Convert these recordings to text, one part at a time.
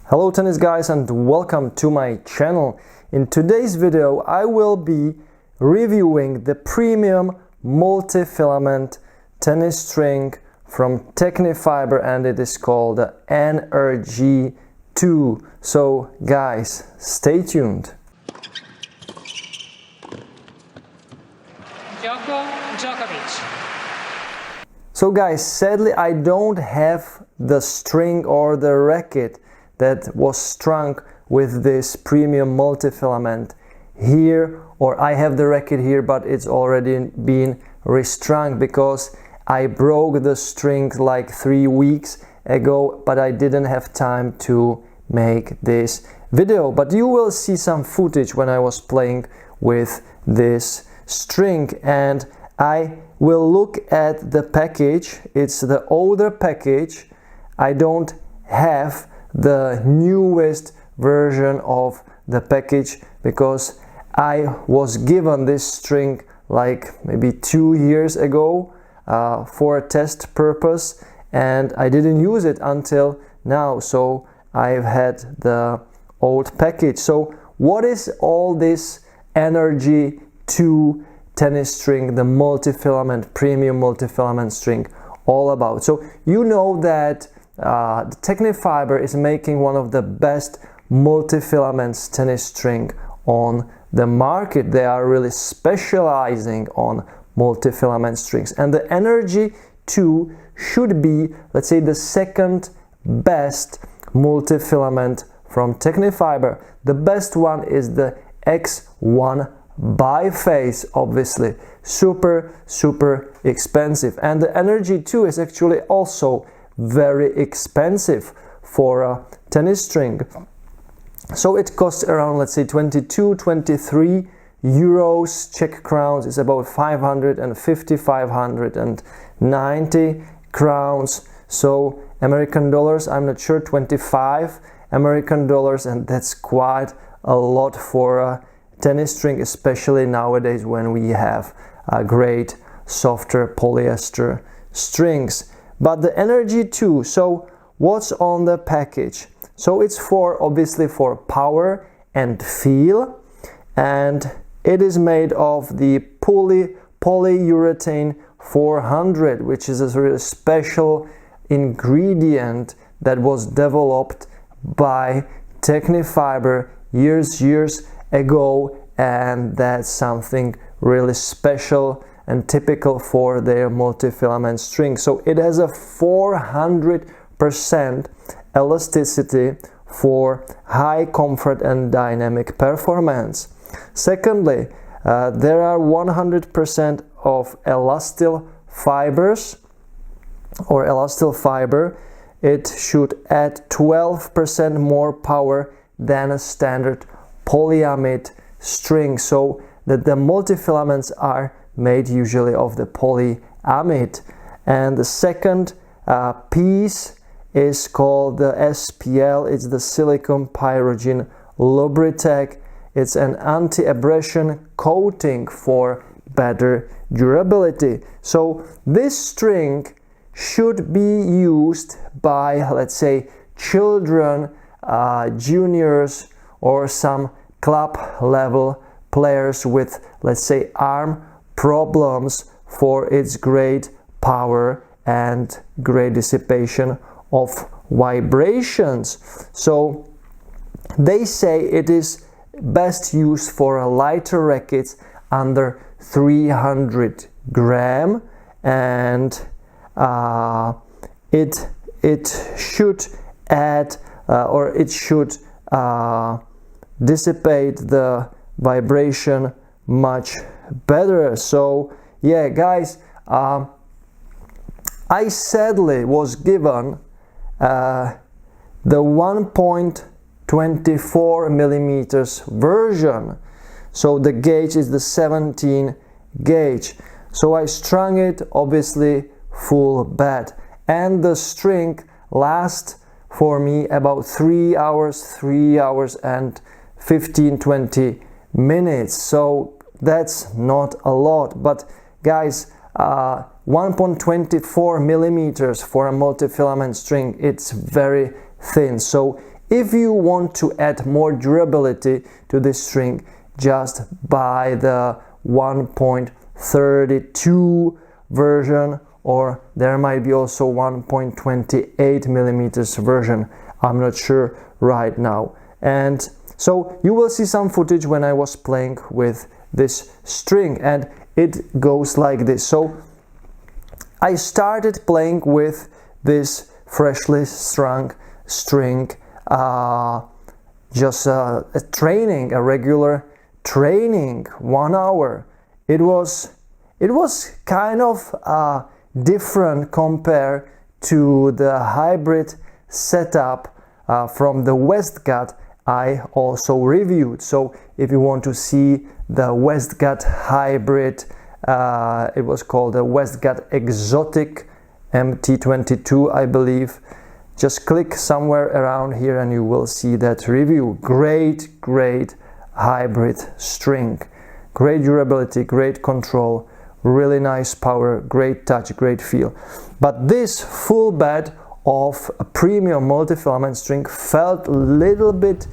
Hello tennis guys and welcome to my channel. In today's video I will be reviewing the premium multi-filament tennis string from TECNIFIBRE and it is called the NRG2. So guys, stay tuned. So guys, sadly I don't have the string or the racket that was strung with this premium multi-filament here, or I have the racket here but it's already been restrung because I broke the string like 3 weeks ago, but I didn't have time to make this video. But you will see some footage when I was playing with this string, and I will look at the package. It's the older package. I don't have the newest version of the package because I was given this string like maybe 2 years ago for a test purpose, and I didn't use it until now, so I've had the old package. So what is all this NRG2 tennis string, the multi-filament, premium multi-filament string, all about? So you know that the TECNIFIBRE is making one of the best multi-filaments tennis string on the market. They are really specializing on multi-filament strings, and the NRG2 should be, let's say, the second best multi-filament from TECNIFIBRE. The best one is the X1 biphase, obviously super expensive, and the NRG2 is actually also very expensive for a tennis string. So it costs around, let's say, 22-23 euros. Czech crowns is about 550, 590 crowns. So American dollars, I'm not sure, 25 American dollars, and that's quite a lot for a tennis string, especially nowadays when we have great softer polyester strings. But the NRG2, so what's on the package? So it's obviously for power and feel, and it is made of the polyurethane 400, which is a really special ingredient that was developed by TECNIFIBRE years ago, and that's something really special and typical for their multi-filament string. So it has a 400% elasticity for high comfort and dynamic performance. Secondly, there are 100% of elastil fibers or elastil fiber. It should add 12% more power than a standard polyamid string, so that the multi-filaments are made usually of the polyamid. And the second piece is called the SPL. It's the silicone pyrogen Lubritech. It's an anti-abrasion coating for better durability. So this string should be used by, let's say, children, juniors, or some club level players with, let's say, arm problems, for its great power and great dissipation of vibrations. So they say it is best used for lighter rackets under 300 gram, and it should add or it should dissipate the vibration much better. So yeah guys, I sadly was given the 1.24 millimeters version, so the gauge is the 17 gauge. So I strung it obviously full bed, and the string lasts for me about 3 hours and 15-20 minutes. So that's not a lot, but guys, 1.24 millimeters for a multi-filament string, it's very thin. So If you want to add more durability to this string, just buy the 1.32 version, or there might be also 1.28 millimeters version. I'm not sure right now. And so you will see some footage when I was playing with this string, and it goes like this. So I started playing with this freshly strung string, just a regular training, 1 hour. It was kind of different compared to the hybrid setup from the Westgut I also reviewed. So if you want to see the Westgut hybrid, it was called the Westgut Exotic MT22, I believe. Just click somewhere around here and you will see that review. Great hybrid string. Great durability, great control, really nice power, great touch, great feel. But this full bed of a premium multi-filament string felt a little bit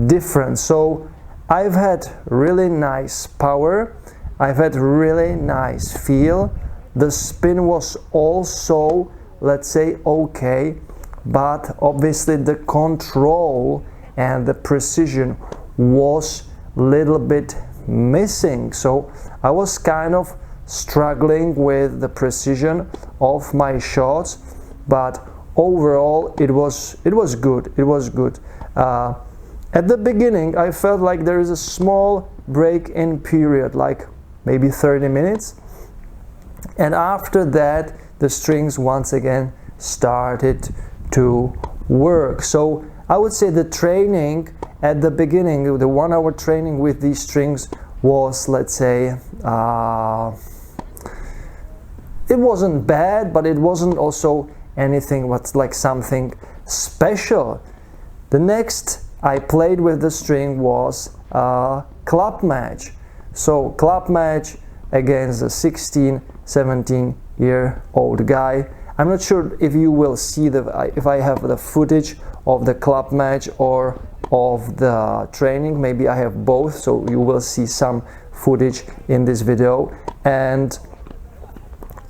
different. So I've had really nice power, I've had really nice feel. The spin was also, let's say, okay, but obviously the control and the precision was a little bit missing. So I was kind of struggling with the precision of my shots, but overall it was good. At the beginning I felt like there is a small break-in period, like maybe 30 minutes, and after that the strings once again started to work. So I would say the training at the beginning, the 1 hour training with these strings was, let's say, it wasn't bad, but it wasn't also anything what's like something special. The next I played with the string was a club match. So club match against a 16-17-year-old guy. I'm not sure if you will see if I have the footage of the club match or of the training. Maybe I have both, so you will see some footage in this video. And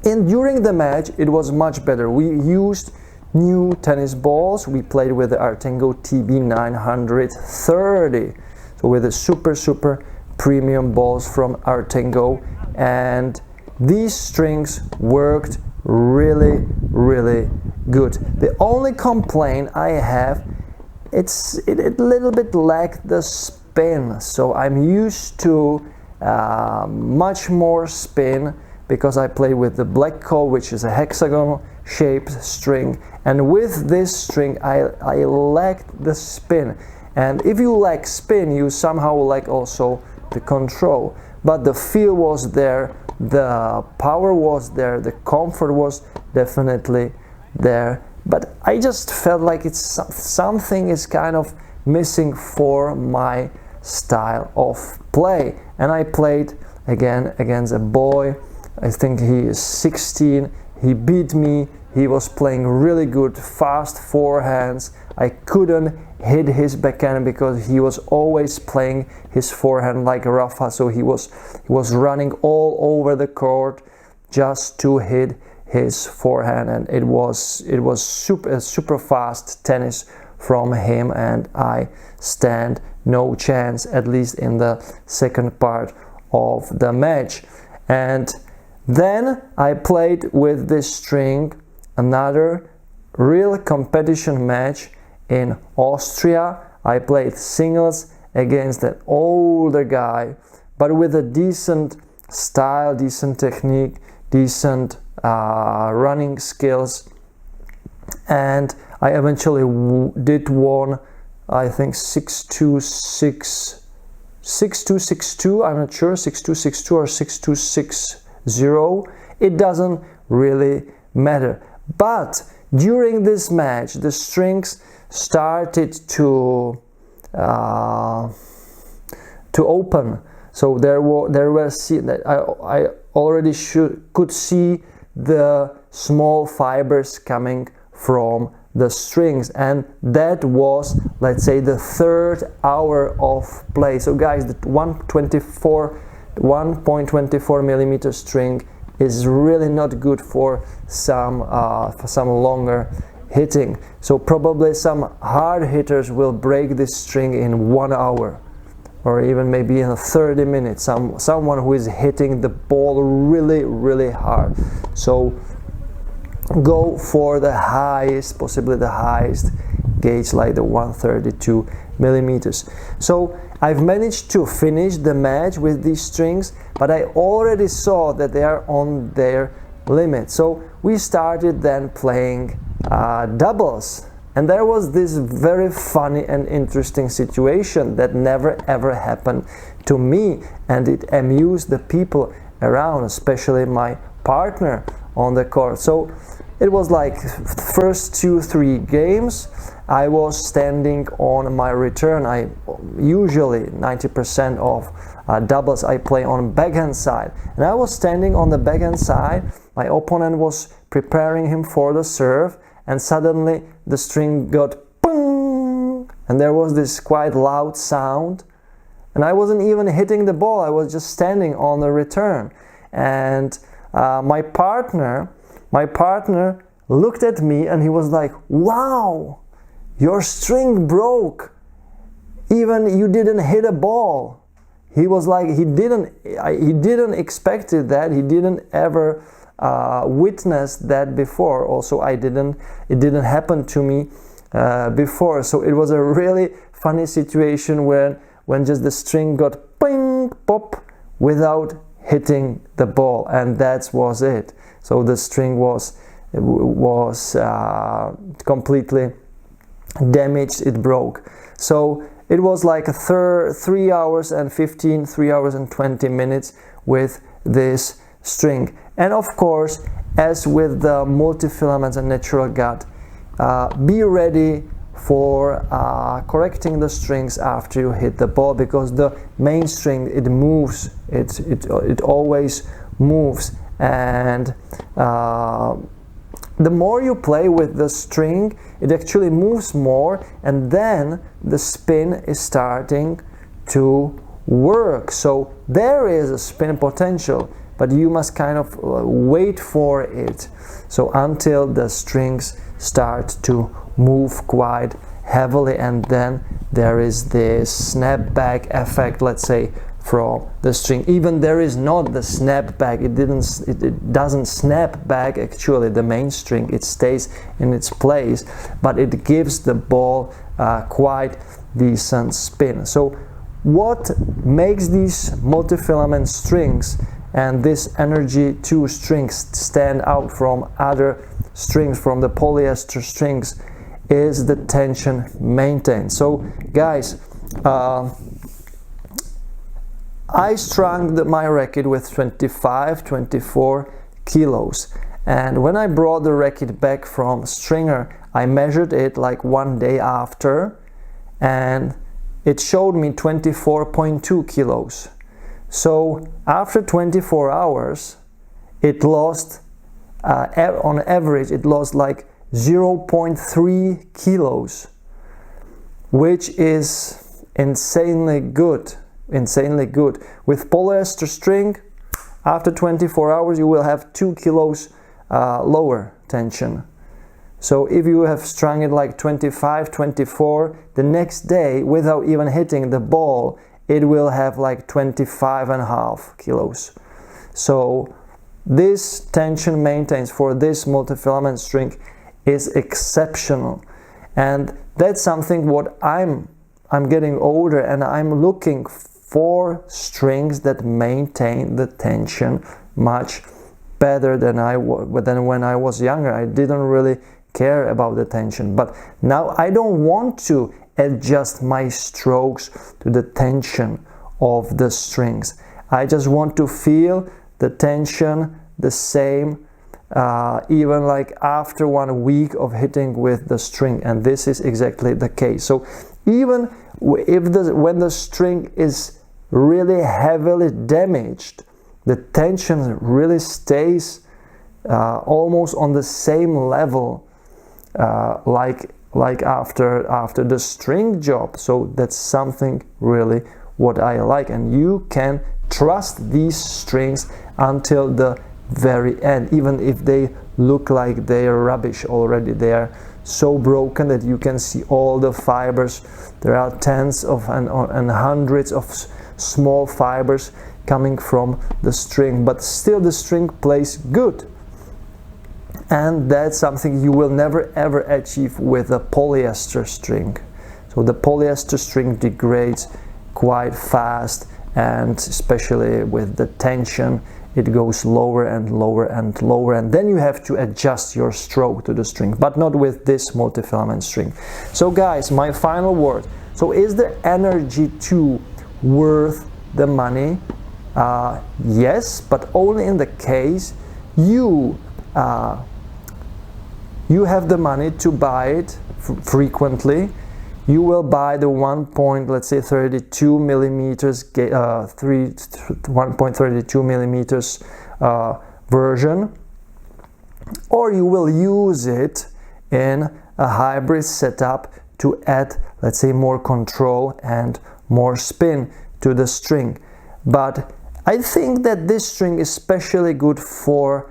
during the match it was much better. We used new tennis balls. We played with the Artengo TB930, so with the super premium balls from Artengo, and these strings worked really good. The only complaint I have, it a little bit lacked the spin. So I'm used to much more spin because I play with the Black Coal, which is a hexagonal shaped string, and with this string I lacked the spin. And if you lack spin, you somehow lack also the control. But the feel was there, the power was there, the comfort was definitely there. But I just felt like something is kind of missing for my style of play. And I played again against a boy. I think he is 16. He beat me. He was playing really good, fast forehands. I couldn't hit his backhand because he was always playing his forehand like Rafa. So he was running all over the court just to hit his forehand, and it was super fast tennis from him, and I stand no chance, at least in the second part of the match. And then I played with this string another real competition match in Austria. I played singles against an older guy, but with a decent style, decent technique, decent running skills, and I eventually did won, I think 6-2, 6-2, 6-2, I'm not sure, 6-2, 6-2 or 6-2, 6-0. It doesn't really matter. But during this match, the strings started to open. So there were I already could see the small fibers coming from the strings, and that was, let's say, the 3rd hour of play. So guys, the 1.24 millimeter string is really not good for some longer hitting. So probably some hard hitters will break this string in 1 hour, or even maybe in 30 minutes. Someone who is hitting the ball really hard. So go for the highest, possibly the highest gauge, like the 132 millimeters. So I've managed to finish the match with these strings, but I already saw that they are on their limit. So we started then playing doubles, and there was this very funny and interesting situation that never ever happened to me, and it amused the people around, especially my partner on the court. So it was like first 2-3 games I was standing on my return. I usually 90% of doubles I play on backhand side, and I was standing on the backhand side. My opponent was preparing him for the serve, and suddenly the string got boom, and there was this quite loud sound, and I wasn't even hitting the ball. I was just standing on the return, and my partner looked at me and he was like, "Wow, your string broke. Even you didn't hit a ball." He was like, he didn't expect that. He didn't ever witness that before. Also, it didn't happen to me before. So it was a really funny situation when just the string got ping, pop, without hitting the ball, and that was it. So the string was completely damaged. It broke. So it was like 3 hours and 20 minutes with this string. And of course, as with the multifilaments and natural gut, be ready for correcting the strings after you hit the ball, because the main string, it moves, it always moves, and the more you play with the string, it actually moves more, and then the spin is starting to work. So there is a spin potential, but you must kind of wait for it. So until the strings start to move quite heavily, and then there is this snapback effect, let's say, from the string. Even there is not the snapback, it doesn't snap back actually, the main string, it stays in its place, but it gives the ball quite decent spin. So what makes these multifilament strings and this NRG2 strings stand out from other strings, from the polyester strings, is the tension maintained. So guys, I strung my racket with 24 kilos, and when I brought the racket back from stringer, I measured it like 1 day after, and it showed me 24.2 kilos. So after 24 hours, it lost, on average, it lost like 0.3 kilos, which is insanely good. With polyester string, after 24 hours you will have 2 kilos lower tension. So if you have strung it like 25, 24, the next day, without even hitting the ball, it will have like 25.5 kilos. So this tension maintains for this multifilament string is exceptional, and that's something what I'm getting older, and I'm looking for strings that maintain the tension much better than when I was younger. I didn't really care about the tension, but now I don't want to adjust my strokes to the tension of the strings. I just want to feel the tension the same, even like after 1 week of hitting with the string, and this is exactly the case. So even when the string is really heavily damaged, the tension really stays almost on the same level like after the string job. So that's something really what I like, and you can trust these strings until the very end, even if they look like they are rubbish already. They are so broken that you can see all the fibers. There are tens of and hundreds of small fibers coming from the string, but still the string plays good. And that's something you will never ever achieve with a polyester string. So the polyester string degrades quite fast, and especially with the tension it goes lower and lower and lower, and then you have to adjust your stroke to the string, but not with this multifilament string. So guys, my final word. So is the NRG2 worth the money? Yes, but only in the case you have the money to buy it frequently. You will buy the 1.32 millimeters 1.32 millimeters version, or you will use it in a hybrid setup to add, let's say, more control and more spin to the string. But I think that this string is especially good for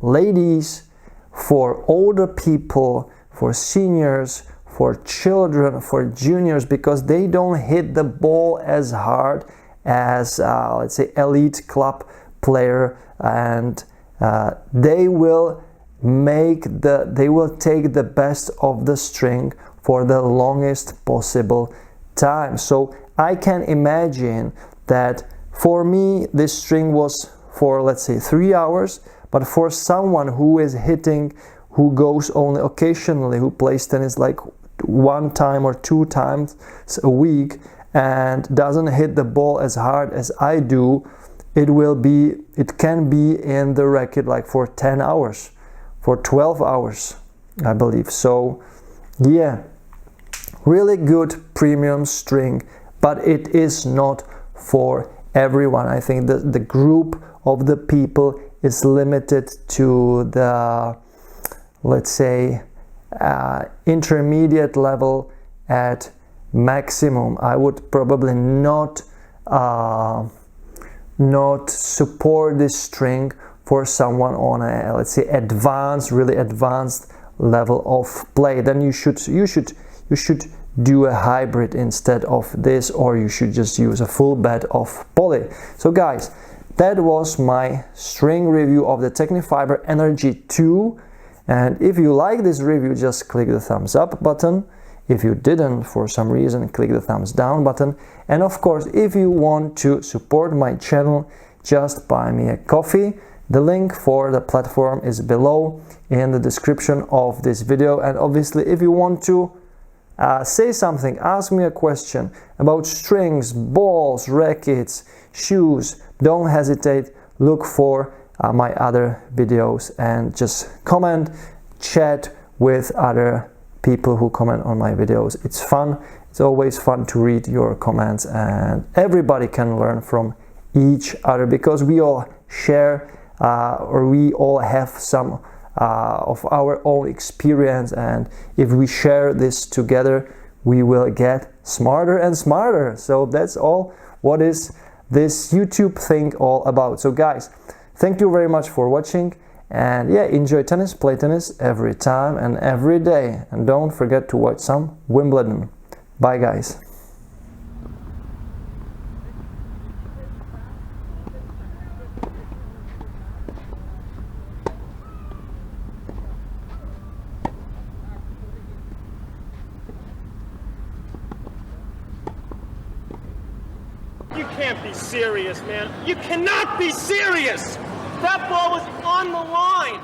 ladies, for older people, for seniors, for children, for juniors, because they don't hit the ball as hard as let's say elite club player, and they will take the best of the string for the longest possible time. So I can imagine that for me this string was for, let's say, 3 hours, but for someone who is hitting, who goes only occasionally, who plays tennis like 1 time or 2 times a week and doesn't hit the ball as hard as I do, it can be in the racket like for 10 hours, for 12 hours, I believe. So yeah, really good premium string, but it is not for everyone. I think that the group of the people is limited to the, let's say, intermediate level at maximum. I would probably not support this string for someone on a, let's say, really advanced level of play. Then you should do a hybrid instead of this, or you should just use a full bed of poly. So guys, that was my string review of the TECNIFIBRE NRG2. And if you like this review, just click the thumbs up button. If you didn't, for some reason, click the thumbs down button. And of course, if you want to support my channel, just buy me a coffee. The link for the platform is below in the description of this video. And obviously, if you want to say something, ask me a question about strings, balls, rackets, shoes, don't hesitate. Look for my other videos and just comment, chat with other people who comment on my videos. It's fun. It's always fun to read your comments, and everybody can learn from each other because we all share or we all have some of our own experience, and if we share this together, we will get smarter and smarter. So that's all what is this YouTube thing all about. So guys, thank you very much for watching, and yeah, enjoy tennis, play tennis every time and every day, and don't forget to watch some Wimbledon. Bye guys. You can't be serious, man. You cannot be serious! That ball was on the line!